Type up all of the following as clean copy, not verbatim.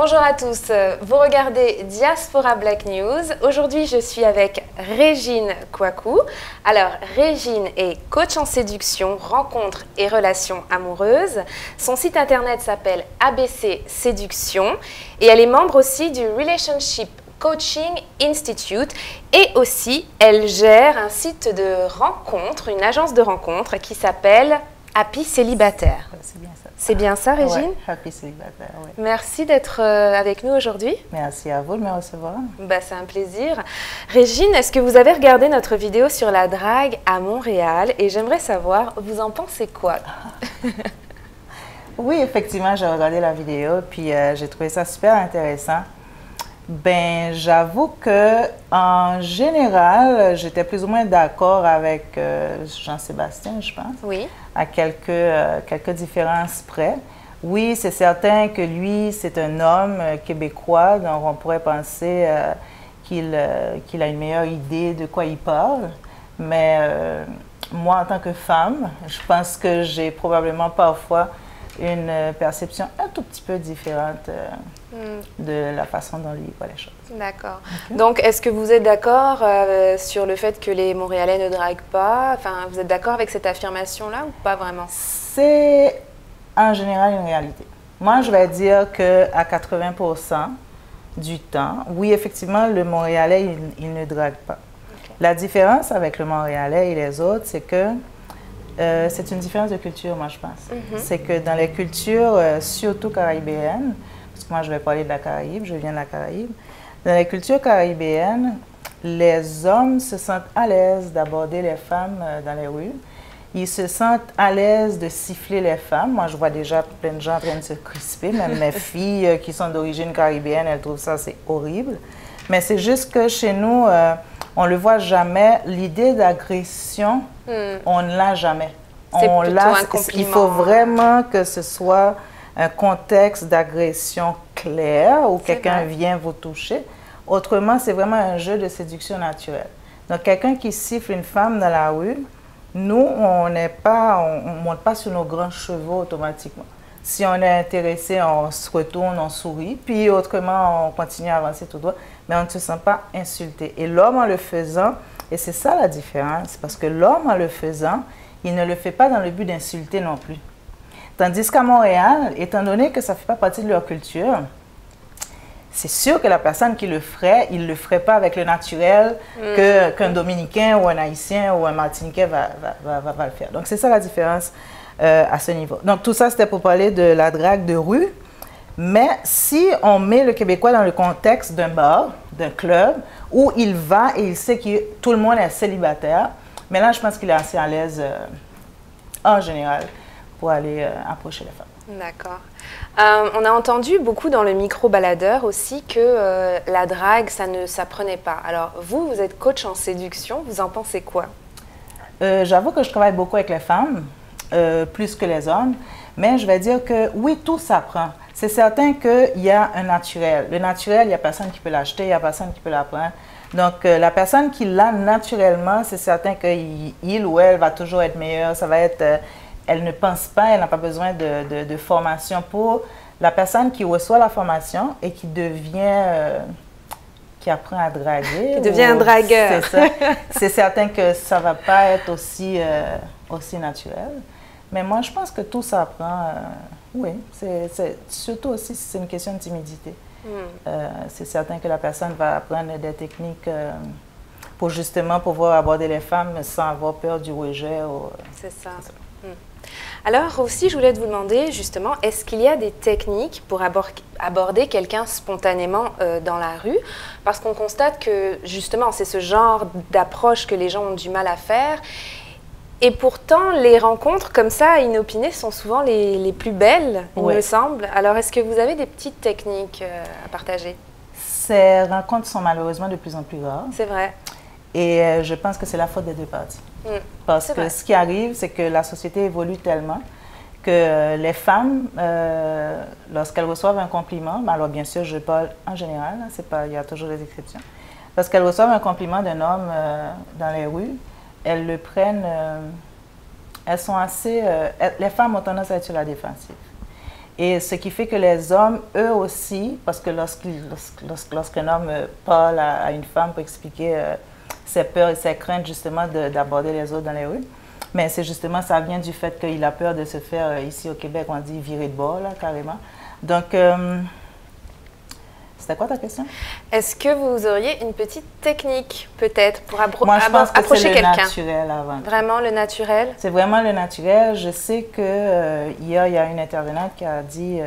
Bonjour à tous, vous regardez Diaspora Black News. Aujourd'hui, je suis avec Régine Kouakou. Alors, Régine est coach en séduction, rencontres et relations amoureuses. Son site internet s'appelle ABC Séduction et elle est membre aussi du Relationship Coaching Institute et aussi elle gère un site de rencontres, une agence de rencontres qui s'appelle Happy Célibataire. C'est bien ça. C'est bien ça, Régine? Ouais, Happy Célibataire, oui. Merci d'être avec nous aujourd'hui. Merci à vous de me recevoir. Bah, c'est un plaisir. Régine, est-ce que vous avez regardé notre vidéo sur la drague à Montréal? Et j'aimerais savoir, vous en pensez quoi? Oui, effectivement, j'ai regardé la vidéo, puis j'ai trouvé ça super intéressant. Ben, j'avoue que en général, j'étais plus ou moins d'accord avec Jean-Sébastien, je pense. Oui. À quelques différences près. Oui, c'est certain que lui, c'est un homme québécois, donc on pourrait penser qu'il a une meilleure idée de quoi il parle. Mais moi, en tant que femme, je pense que j'ai probablement parfois une perception un tout petit peu différente de la façon dont lui voit les choses. D'accord. Okay. Donc, est-ce que vous êtes d'accord sur le fait que les Montréalais ne draguent pas? Enfin, vous êtes d'accord avec cette affirmation-là ou pas vraiment? C'est en général une réalité. Moi, je vais dire qu'à 80% du temps, oui, effectivement, le Montréalais, il ne drague pas. Okay. La différence avec le Montréalais et les autres, c'est que c'est une différence de culture, moi, je pense. C'est que dans les cultures, surtout caribéennes, parce que moi, je vais parler de la Caraïbe, je viens de la Caraïbe, dans les cultures caribéennes, les hommes se sentent à l'aise d'aborder les femmes dans les rues. Ils se sentent à l'aise de siffler les femmes. Moi, je vois déjà plein de gens en train de se crisper. Même mes filles qui sont d'origine caribéenne, elles trouvent ça, c'est horrible. Mais c'est juste que chez nous, on ne le voit jamais. L'idée d'agression, on ne l'a jamais. C'est plutôt un compliment. Il faut vraiment que ce soit un contexte d'agression clair où quelqu'un vient vous toucher. Autrement, c'est vraiment un jeu de séduction naturelle. Donc, quelqu'un qui siffle une femme dans la rue, nous, on ne monte pas sur nos grands chevaux automatiquement. Si on est intéressé, on se retourne, on sourit, puis autrement, on continue à avancer tout droit, mais on ne se sent pas insulté. Et l'homme, en le faisant, et c'est ça la différence, parce que l'homme, en le faisant, il ne le fait pas dans le but d'insulter non plus. Tandis qu'à Montréal, étant donné que ça ne fait pas partie de leur culture, c'est sûr que la personne qui le ferait, il ne le ferait pas avec le naturel qu'un Dominicain ou un Haïtien ou un Martiniquais va le faire. Donc, c'est ça la différence à ce niveau. Donc, tout ça, c'était pour parler de la drague de rue. Mais si on met le Québécois dans le contexte d'un bar, d'un club, où il va et il sait que tout le monde est célibataire, mais là, je pense qu'il est assez à l'aise en général pour aller approcher les femmes. D'accord. On a entendu beaucoup dans le micro-baladeur aussi que la drague, ça ne s'apprenait pas. Alors, vous êtes coach en séduction, vous en pensez quoi? J'avoue que je travaille beaucoup avec les femmes, plus que les hommes, mais je vais dire que oui, tout s'apprend. C'est certain qu'il y a un naturel. Le naturel, il n'y a personne qui peut l'acheter, il n'y a personne qui peut l'apprendre. Donc, la personne qui l'a naturellement, c'est certain qu'il ou elle va toujours être meilleure. Ça va être... elle ne pense pas, elle n'a pas besoin de formation pour la personne qui reçoit la formation et qui devient, qui apprend à draguer. Qui devient un dragueur. C'est ça. C'est certain que ça ne va pas être aussi naturel. Mais moi, je pense que tout s'apprend. Oui, surtout aussi si c'est une question de timidité. C'est certain que la personne va apprendre des techniques pour justement pouvoir aborder les femmes sans avoir peur du rejet. C'est ça. Alors aussi, je voulais vous demander justement, est-ce qu'il y a des techniques pour aborder quelqu'un spontanément dans la rue? Parce qu'on constate que justement, c'est ce genre d'approche que les gens ont du mal à faire. Et pourtant, les rencontres comme ça, inopinées, sont souvent les plus belles, il me semble. Alors, est-ce que vous avez des petites techniques à partager? Ces rencontres sont malheureusement de plus en plus rares. C'est vrai. Et je pense que c'est la faute des deux parties. Parce que ce qui arrive, c'est que la société évolue tellement que les femmes, lorsqu'elles reçoivent un compliment, alors bien sûr, je parle en général, il y a toujours des exceptions. Lorsqu'elles reçoivent un compliment d'un homme dans les rues, elles le prennent, elles sont assez, les femmes ont tendance à être sur la défensive. Et ce qui fait que les hommes, eux aussi, parce que lorsqu'un homme parle à une femme pour expliquer ses peurs et ses craintes justement d'aborder les autres dans les rues, mais c'est justement, ça vient du fait qu'il a peur de se faire, ici au Québec, on dit virer de bord, là, carrément. Donc, c'était quoi ta question? Est-ce que vous auriez une petite technique, peut-être, pour Moi, je pense que approcher quelqu'un? C'est le naturel avant. Vraiment le naturel? C'est vraiment le naturel. Je sais que hier, il y a une intervenante qui a dit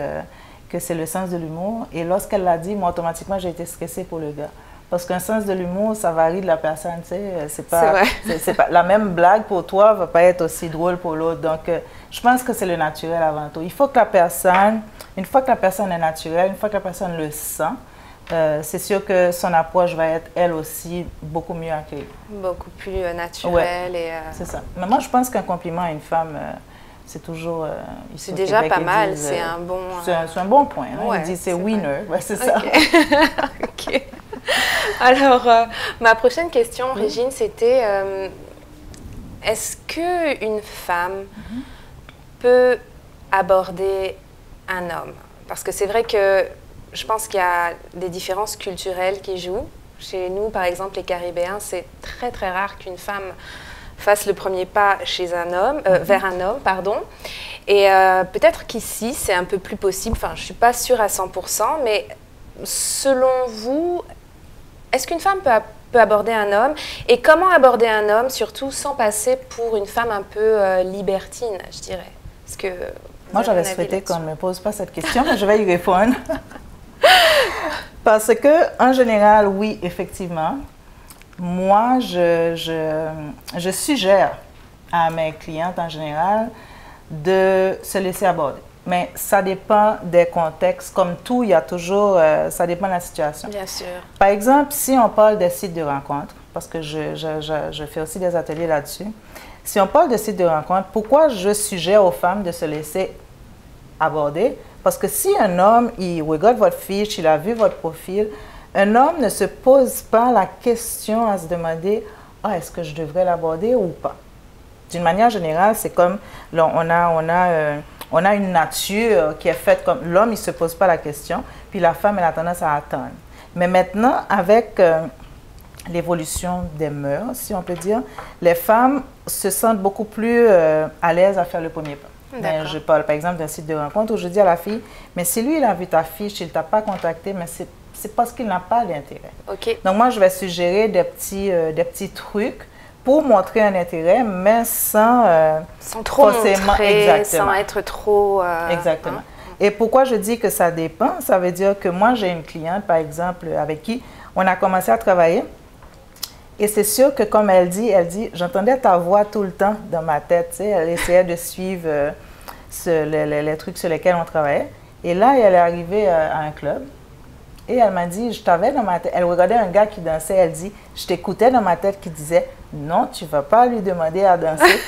que c'est le sens de l'humour. Et lorsqu'elle l'a dit, moi, automatiquement, j'ai été stressée pour le gars. Parce qu'un sens de l'humour, ça varie de la personne, tu sais. C'est pas la même blague pour toi va pas être aussi drôle pour l'autre. Donc, je pense que c'est le naturel avant tout. Il faut que la personne, une fois que la personne est naturelle, une fois que la personne le sent, c'est sûr que son approche va être, elle aussi, beaucoup mieux accueillie. Beaucoup plus naturelle. Ouais, c'est ça. Mais moi, je pense qu'un compliment à une femme, c'est toujours... c'est déjà pas mal, c'est un bon... C'est un bon point. Hein? Ouais, il dit c'est winner, ouais, c'est ça. Ok. Alors, ma prochaine question, Régine, c'était est-ce qu'une femme peut aborder un homme? Parce que c'est vrai que je pense qu'il y a des différences culturelles qui jouent. Chez nous, par exemple, les Caribéens, c'est très très rare qu'une femme fasse le premier pas chez un homme, vers un homme, pardon. Et peut-être qu'ici, c'est un peu plus possible. Enfin, je ne suis pas sûre à 100%, mais selon vous, est-ce qu'une femme peut aborder un homme? Et comment aborder un homme, surtout sans passer pour une femme un peu libertine, je dirais? Parce que moi, j'aurais souhaité qu'on ne me pose pas cette question, mais je vais y répondre. Parce que, en général, oui, effectivement, moi, je suggère à mes clientes en général de se laisser aborder. Mais ça dépend des contextes. Comme tout, il y a toujours, ça dépend de la situation. Bien sûr. Par exemple, si on parle des sites de rencontres, parce que je fais aussi des ateliers là-dessus, si on parle de sites de rencontres, pourquoi je suggère aux femmes de se laisser aborder? Parce que si un homme, il regarde votre fiche, il a vu votre profil, un homme ne se pose pas la question à se demander « Ah, est-ce que je devrais l'aborder ou pas? » D'une manière générale, c'est comme, là, on a une nature qui est faite comme, l'homme, il ne se pose pas la question, puis la femme, elle a tendance à attendre. Mais maintenant, avec l'évolution des mœurs, si on peut dire, les femmes se sentent beaucoup plus à l'aise à faire le premier pas. Mais je parle par exemple d'un site de rencontre où je dis à la fille, mais si lui, il a vu ta fiche, il ne t'a pas contacté, mais c'est parce qu'il n'a pas d'intérêt. Okay. Donc moi, je vais suggérer des petits trucs pour montrer un intérêt, mais sans trop montrer, exactement. sans être trop... exactement. Hein? Et pourquoi je dis que ça dépend? Ça veut dire que moi, j'ai une cliente, par exemple, avec qui on a commencé à travailler. Et c'est sûr que, comme elle dit, j'entendais ta voix tout le temps dans ma tête. Tu sais, elle essayait de suivre les trucs sur lesquels on travaillait. Et là, elle est arrivée à un club. Et elle m'a dit, je t'avais dans ma tête. Elle regardait un gars qui dansait. Elle dit, je t'écoutais dans ma tête qui disait, non, tu ne vas pas lui demander à danser.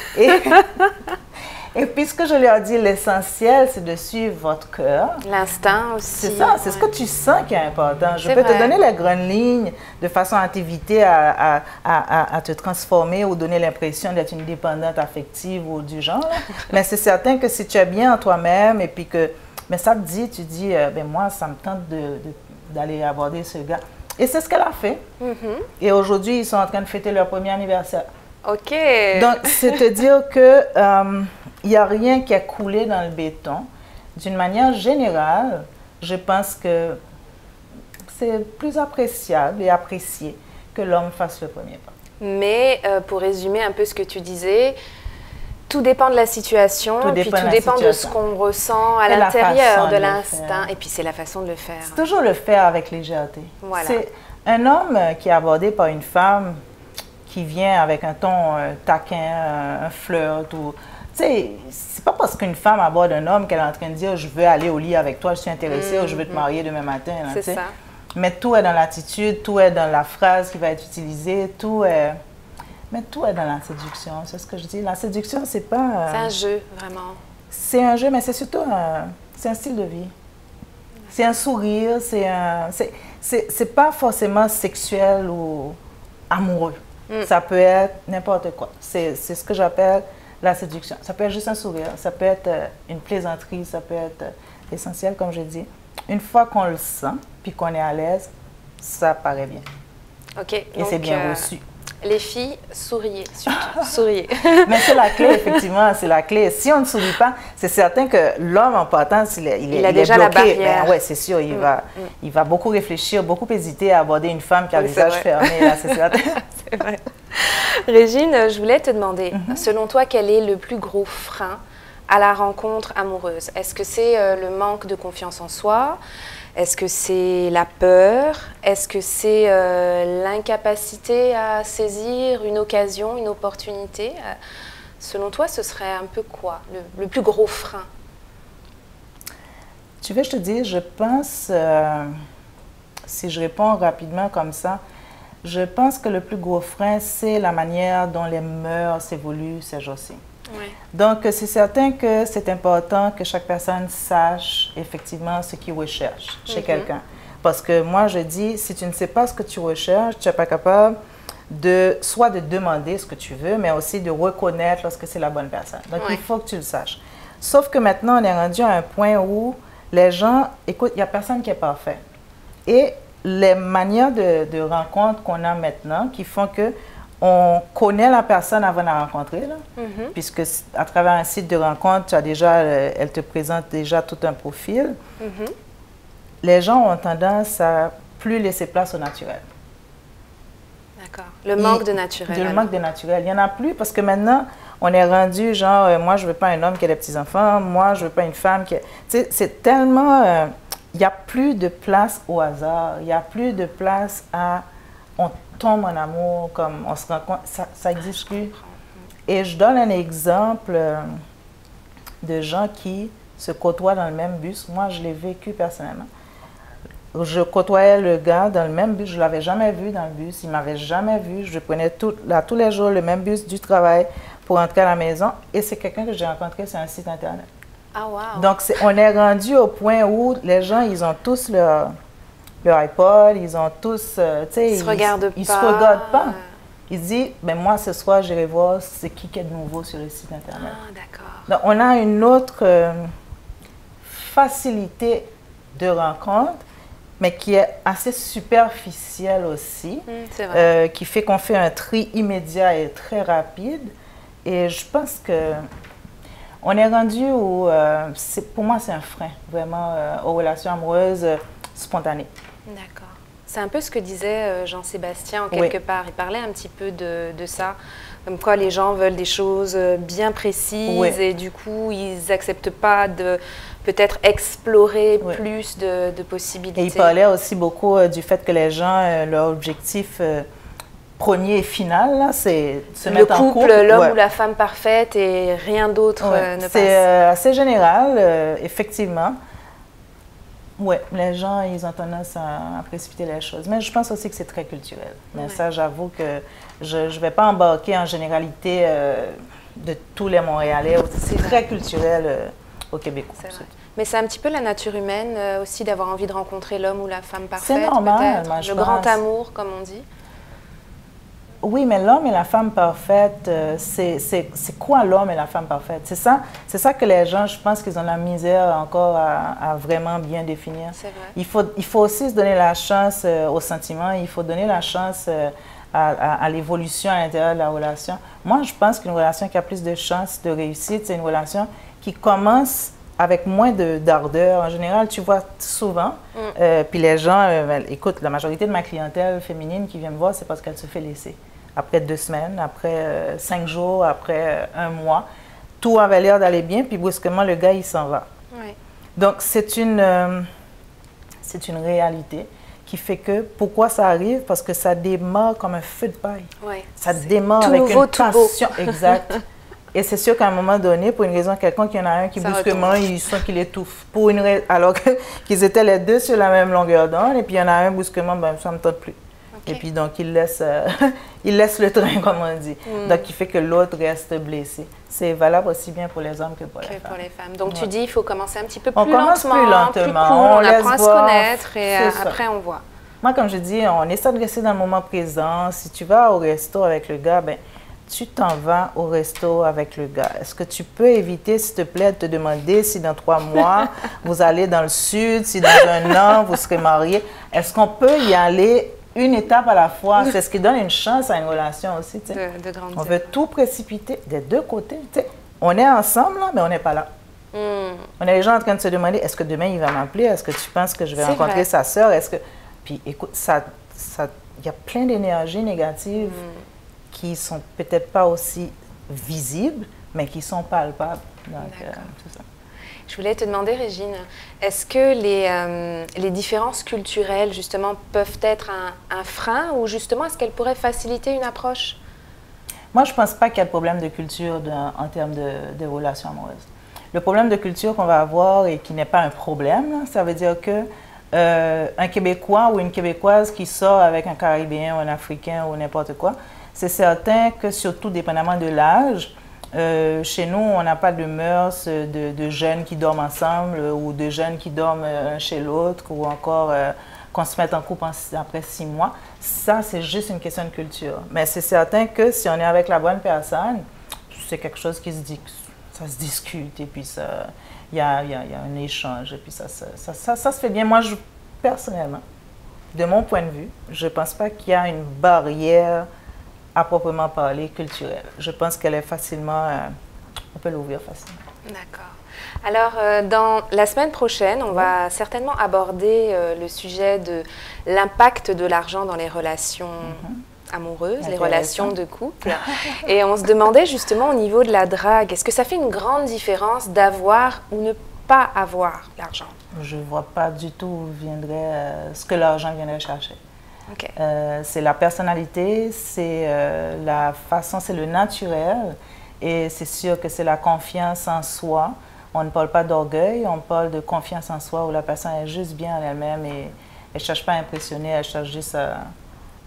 Et puisque je lui ai dit, l'essentiel, c'est de suivre votre cœur. L'instinct aussi. C'est ça, c'est ce que tu sens qui est important. Je peux te donner les grandes lignes de façon à t'éviter à te transformer ou donner l'impression d'être une dépendante affective ou du genre. Mais c'est certain que si tu es bien en toi-même et puis que, mais ça te dit, tu dis, ben moi, ça me tente d'aller aborder ce gars. Et c'est ce qu'elle a fait. Et aujourd'hui, ils sont en train de fêter leur premier anniversaire. OK. Donc, c'est te dire que il n'y a rien qui a coulé dans le béton. D'une manière générale, je pense que c'est plus appréciable et apprécié que l'homme fasse le premier pas. Mais pour résumer un peu ce que tu disais, tout dépend de la situation, tout dépend de ce qu'on ressent à l'intérieur, de l'instinct, et puis c'est la façon de le faire. C'est toujours le faire avec légèreté. Voilà. C'est un homme qui est abordé par une femme qui vient avec un ton taquin, un flirt ou... Tu sais, c'est pas parce qu'une femme aborde un homme qu'elle est en train de dire « je veux aller au lit avec toi, je suis intéressée ou je veux te marier demain matin ». C'est ça. Mais tout est dans l'attitude, tout est dans la phrase qui va être utilisée, tout est... Mais tout est dans la séduction, c'est ce que je dis. La séduction, c'est pas... c'est un jeu, vraiment. C'est un jeu, mais c'est surtout c'est un style de vie. C'est un sourire, c'est pas forcément sexuel ou amoureux. Ça peut être n'importe quoi. C'est ce que j'appelle la séduction. Ça peut être juste un sourire, ça peut être une plaisanterie, ça peut être essentiel, comme je dis. Une fois qu'on le sent, puis qu'on est à l'aise, ça paraît bien. OK. Et c'est bien reçu. Les filles, souriez, surtout, souriez. Mais c'est la clé, effectivement, c'est la clé. Si on ne sourit pas, c'est certain que l'homme, en partant, il est déjà bloqué. La barrière. Oui, c'est sûr, il va beaucoup réfléchir, beaucoup hésiter à aborder une femme qui a le visage fermé, là, c'est certain. C'est vrai. Régine, je voulais te demander, selon toi, quel est le plus gros frein à la rencontre amoureuse? Est-ce que c'est le manque de confiance en soi? Est-ce que c'est la peur? Est-ce que c'est l'incapacité à saisir une occasion, une opportunité? Selon toi, ce serait un peu quoi, le plus gros frein? Tu veux, je te dis, je pense, si je réponds rapidement comme ça, je pense que le plus gros frein, c'est la manière dont les mœurs évoluent ces jours-ci. Oui. Donc, c'est certain que c'est important que chaque personne sache effectivement ce qu'il recherche chez quelqu'un. Parce que moi, je dis, si tu ne sais pas ce que tu recherches, tu n'es pas capable soit de demander ce que tu veux, mais aussi de reconnaître lorsque c'est la bonne personne. Donc, il faut que tu le saches. Sauf que maintenant, on est rendu à un point où les gens, écoute, il n'y a personne qui est parfait. Et les manières de rencontre qu'on a maintenant qui font que on connaît la personne avant de la rencontrer, là, puisque à travers un site de rencontre, tu as déjà, elle te présente déjà tout un profil. Les gens ont tendance à plus laisser place au naturel. D'accord. Le manque de naturel. Le manque de naturel. Il n'y en a plus parce que maintenant, on est rendu genre, moi, je ne veux pas un homme qui a des petits-enfants, moi, je ne veux pas une femme qui... Tu sais, c'est tellement... il n'y a plus de place au hasard, il n'y a plus de place à... On tombe en amour, comme on se rend compte, ça n'existe plus. Et je donne un exemple de gens qui se côtoient dans le même bus. Moi, je l'ai vécu personnellement. Je côtoyais le gars dans le même bus, je ne l'avais jamais vu dans le bus, il ne m'avait jamais vu. Je prenais tous les jours le même bus du travail pour rentrer à la maison. Et c'est quelqu'un que j'ai rencontré sur un site Internet. Ah, wow. Donc, on est rendu au point où les gens, ils ont tous leur iPod, ils ont tous, tu sais, ils se regardent pas. Ils disent, ben moi, ce soir, j'irai voir ce qui est de nouveau sur le site Internet. Ah, d'accord. Donc, on a une autre facilité de rencontre, mais qui est assez superficielle aussi, qui fait qu'on fait un tri immédiat et très rapide. Et je pense que on est rendu où, pour moi, c'est un frein, vraiment, aux relations amoureuses spontanées. D'accord. C'est un peu ce que disait Jean-Sébastien, en quelque part. Il parlait un petit peu de ça, comme quoi les gens veulent des choses bien précises et du coup, ils n'acceptent pas de peut-être explorer plus de possibilités. Et il parlait aussi beaucoup du fait que les gens, leur objectif premier et final, c'est se mettre en couple. L'homme ou la femme parfaite et rien d'autre ne passe. C'est assez général, effectivement. Oui, les gens, ils ont tendance à précipiter les choses. Mais je pense aussi que c'est très culturel. Mais ça, j'avoue que je ne vais pas embarquer en généralité de tous les Montréalais. C'est très culturel au Québec. Mais c'est un petit peu la nature humaine aussi d'avoir envie de rencontrer l'homme ou la femme parfaite. C'est normal, moi, je pense. Le grand amour, comme on dit. Oui, mais l'homme et la femme parfaite, c'est quoi l'homme et la femme parfaite? C'est ça que les gens, je pense qu'ils ont la misère encore à vraiment bien définir. C'est vrai. Il faut aussi se donner la chance aux sentiments, il faut donner la chance à l'évolution à l'intérieur de la relation. Moi, je pense qu'une relation qui a plus de chances de réussite, c'est une relation qui commence avec moins d'ardeur. En général, tu vois souvent, puis les gens, écoute, la majorité de ma clientèle féminine qui vient me voir, c'est parce qu'elle se fait laisser. Après 2 semaines, après 5 jours, après 1 mois, tout avait l'air d'aller bien, puis brusquement, le gars, il s'en va. Oui. Donc, c'est une réalité qui fait que, pourquoi ça arrive? Parce que ça démarre comme un feu de paille. Oui. Ça démarre avec une passion. Exact. Et c'est sûr qu'à un moment donné, pour une raison quelconque, il y en a un qui brusquement, il sent qu'il étouffe. Alors qu'ils étaient les deux sur la même longueur d'onde, et puis il y en a un brusquement, ben, ça ne me tente plus. Okay. Et puis donc, il laisse le train, comme on dit. Donc, il fait que l'autre reste blessé. C'est valable aussi bien pour les hommes que pour les femmes. Donc, tu dis, il faut commencer un petit peu plus lentement. Plus cool, on apprend à se connaître et après, on voit. Moi, comme je dis, on essaie de rester dans le moment présent. Si tu vas au resto avec le gars, ben, tu t'en vas au resto avec le gars, est-ce que tu peux éviter, s'il te plaît, de te demander si dans 3 mois, vous allez dans le sud, si dans 1 an, vous serez mariés? Est-ce qu'on peut y aller une étape à la fois? C'est ce qui donne une chance à une relation aussi. De grandir. On veut tout précipiter des 2 côtés. On est ensemble, là, mais on n'est pas là. On a les gens en train de se demander, est-ce que demain il va m'appeler? Est-ce que tu penses que je vais rencontrer sa sœur? Puis écoute, il y a plein d'énergies négatives qui sont peut-être pas aussi visibles, mais qui sont palpables. Donc, tout ça. Je voulais te demander, Régine, est-ce que les différences culturelles, justement, peuvent être un frein ou justement, est-ce qu'elles pourraient faciliter une approche? Moi, je ne pense pas qu'il y a de problème de culture en termes de relations amoureuses. Le problème de culture qu'on va avoir et qui n'est pas un problème, là, ça veut dire que un Québécois ou une Québécoise qui sort avec un Caribéen ou un Africain ou n'importe quoi, c'est certain que, surtout dépendamment de l'âge, chez nous, on n'a pas de mœurs de jeunes qui dorment ensemble ou de jeunes qui dorment un chez l'autre ou encore qu'on se mette en couple après 6 mois. Ça, c'est juste une question de culture. Mais c'est certain que si on est avec la bonne personne, c'est quelque chose qui se dit, ça se discute et puis il y a un échange et puis ça se fait bien. Moi, personnellement, de mon point de vue, je ne pense pas qu'il y a une barrière à proprement parler culturelle. Je pense qu'elle est facilement, on peut l'ouvrir facilement. D'accord. Alors, dans la semaine prochaine, on va certainement aborder le sujet de l'impact de l'argent dans les relations amoureuses, les relations de couple. Et on se demandait justement au niveau de la drague, est-ce que ça fait une grande différence d'avoir ou ne pas avoir l'argent? Je ne vois pas du tout où viendrait ce que l'argent viendrait chercher. Okay. C'est la personnalité, c'est la façon, c'est le naturel et c'est sûr que c'est la confiance en soi. On ne parle pas d'orgueil, on parle de confiance en soi où la personne est juste bien en elle-même et elle ne cherche pas à impressionner, elle cherche juste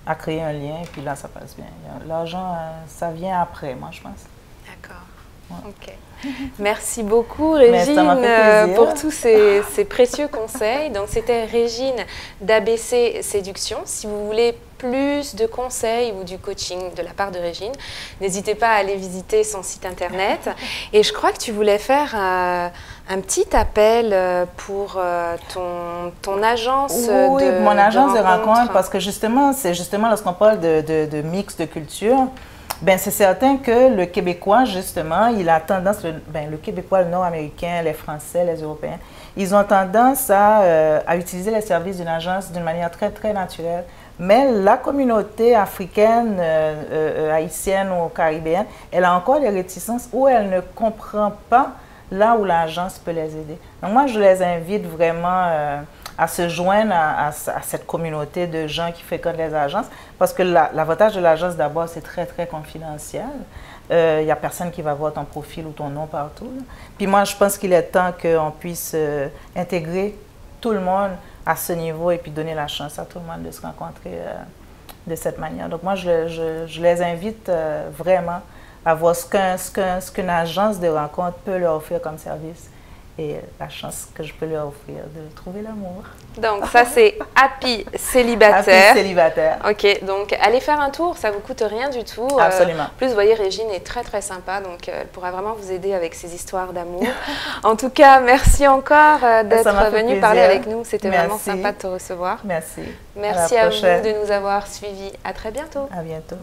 à créer un lien et puis là, ça passe bien. L'argent, ça vient après, moi, je pense. D'accord. Ouais. OK. Merci beaucoup, Régine, pour tous ces précieux conseils. Donc, c'était Régine d'ABC Séduction. Si vous voulez plus de conseils ou du coaching de la part de Régine, n'hésitez pas à aller visiter son site internet. Et je crois que tu voulais faire un petit appel pour ton agence mon agence de rencontre, parce que justement, c'est justement lorsqu'on parle de mix de culture, ben, c'est certain que le Québécois, justement, il a tendance, le Québécois, le Nord-Américain, les Français, les Européens, ils ont tendance à utiliser les services d'une agence d'une manière très, très naturelle. Mais la communauté africaine, haïtienne ou caribéenne, elle a encore des réticences où elle ne comprend pas là où l'agence peut les aider. Donc moi, je les invite vraiment à se joindre à cette communauté de gens qui fréquentent les agences, parce que l'avantage de l'agence, d'abord, c'est très, très confidentiel. Il n'y a personne qui va voir ton profil ou ton nom partout. Là. Puis moi, je pense qu'il est temps qu'on puisse intégrer tout le monde à ce niveau et puis donner la chance à tout le monde de se rencontrer de cette manière. Donc moi, je les invite vraiment à voir ce qu'une agence de rencontre peut leur offrir comme service et la chance que je peux leur offrir de trouver l'amour. Donc ça, c'est Happy Célibataire. Happy Célibataire. OK, donc allez faire un tour, ça ne vous coûte rien du tout. Absolument. En plus, vous voyez, Régine est très très sympa, donc elle pourra vraiment vous aider avec ses histoires d'amour. En tout cas, merci encore d'être venu parler avec nous. C'était vraiment sympa de te recevoir. Merci. Merci à vous de nous avoir suivis. À très bientôt. À bientôt.